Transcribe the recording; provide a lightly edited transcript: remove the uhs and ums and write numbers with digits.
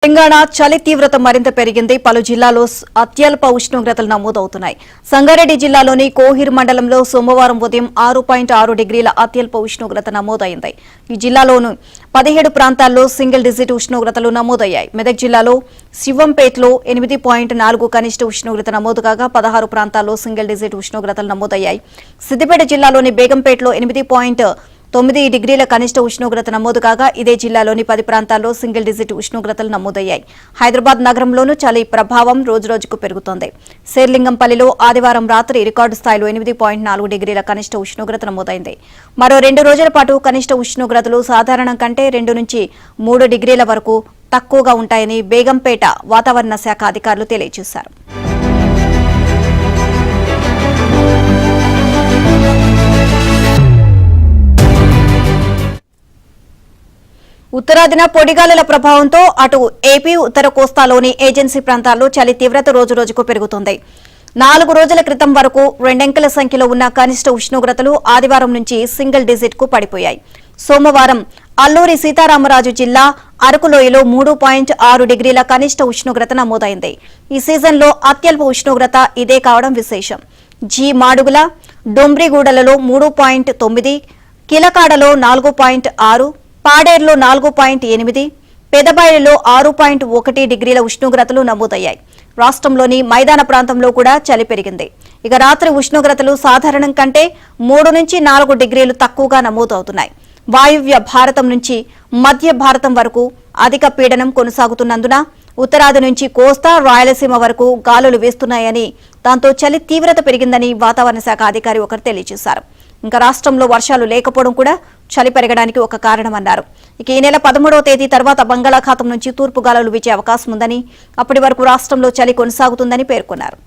తెలంగాణ చలి తీవ్రత మరింత పెరిగింది. పలు జిల్లాల్లో అత్యల్ప ఉష్ణోగ్రతలు నమోదవుతున్నాయి. సంగారెడ్డి జిల్లాలోని కోహిర్ మండలంలో సోమవారం ఉదయం 6.6 డిగ్రీల అత్యల్ప ఉష్ణోగ్రత నమోదైంది. ఈ జిల్లాలోని 17 ప్రాంతాల్లో సింగిల్ డిజిట్ ఉష్ణోగ్రతలు నమోదయ్యాయి. మెదక్ జిల్లాలో శివంపేటలో 8.4 కనిష్ట ఉష్ణోగ్రత నమోదు కాగా 16 ప్రాంతాల్లో సింగిల్ డిజిట్ ఉష్ణోగ్రతలు నమోదయ్యాయి. సిద్దిపేట జిల్లాలోని బేగంపేటలో 8.9 డిగ్రీల కనిష్ట ఉష్ణోగ్రత నమోదు కాగా ఇదే జిల్లాలోని 10 ప్రాంతాల్లో సింగిల్ డిజిట్ ఉష్ణోగ్రతలు నమోదయ్యాయి. హైదరాబాద్ నగరంలోనూ చలి ప్రభావం రోజురోజుకు పెరుగుతోంది. శేర్లింగంపల్లిలో ఆదివారం రాత్రి రికార్డు స్థాయిలో 8.4 డిగ్రీల కనిష్ట ఉష్ణోగ్రత నమోదైంది. మరో 2 రోజుల పాటు కనిష్ట ఉష్ణోగ్రతలు సాధారణం కంటే 2 నుంచి 3 డిగ్రీల వరకు తక్కువగా ఉంటాయని బేగంపేట వాతావరణ శాఖ అధికారులు తెలియజేశారు. ఉత్తరాదిన పొడిగాలుల ప్రభావంతో అటు ఏపీ ఉత్తర కోస్తాలోని ఏజెన్సీ ప్రాంతాల్లో చలి తీవ్రత రోజురోజుకు పెరుగుతోంది. 4 రోజుల క్రితం వరకు 2 అంకెల సంఖ్యలో ఉన్న కనిష్ట ఉష్ణోగ్రతలు ఆదివారం నుంచి సింగిల్ డిజిట్ కు పడిపోయాయి. సోమవారం అల్లూరి సీతారామరాజు జిల్లా అరకులోయలో 3.6 డిగ్రీల కనిష్ట ఉష్ణోగ్రత నమోదైంది. ఈ సీజన్లో అత్యల్ప ఉష్ణోగ్రత ఇదే కావడం విశేషం. మాడుగుల, డొంబ్రిగూడలలో 3.9, కిలకాడలో 4.6, పాడేరులో 4.8, పెదబయలులో 6.1 డిగ్రీల ఉష్ణోగ్రతలు నమోదయ్యాయి. రాష్ట్రంలోని మైదాన ప్రాంతంలో కూడా చలి పెరిగింది. ఇక రాత్రి ఉష్ణోగ్రతలు సాధారణం కంటే 3 నుంచి 4 డిగ్రీలు తక్కువగా నమోదవుతున్నాయి. వాయువ్య భారతం నుంచి మధ్య భారతం వరకు అధిక పీడనం కొనసాగుతున్నందున ఉత్తరాది నుంచి కోస్తా, రాయలసీమ వరకు గాలులు వీస్తున్నాయని, దాంతో చలి తీవ్రత పెరిగిందని వాతావరణ శాఖ అధికారి ఒకరు తెలియజేశారు. ఇంకా రాష్ట్రంలో వర్షాలు లేకపోవడం కూడా చలి పెరగడానికి ఒక కారణమన్నారు. ఇక ఈ నెల 13వ తేదీ తర్వాత బంగాళాఖాతం నుంచి తూర్పు గాలులు వీచే అవకాశం ఉందని, అప్పటి వరకు రాష్ట్రంలో చలి కొనసాగుతుందని పేర్కొన్నారు.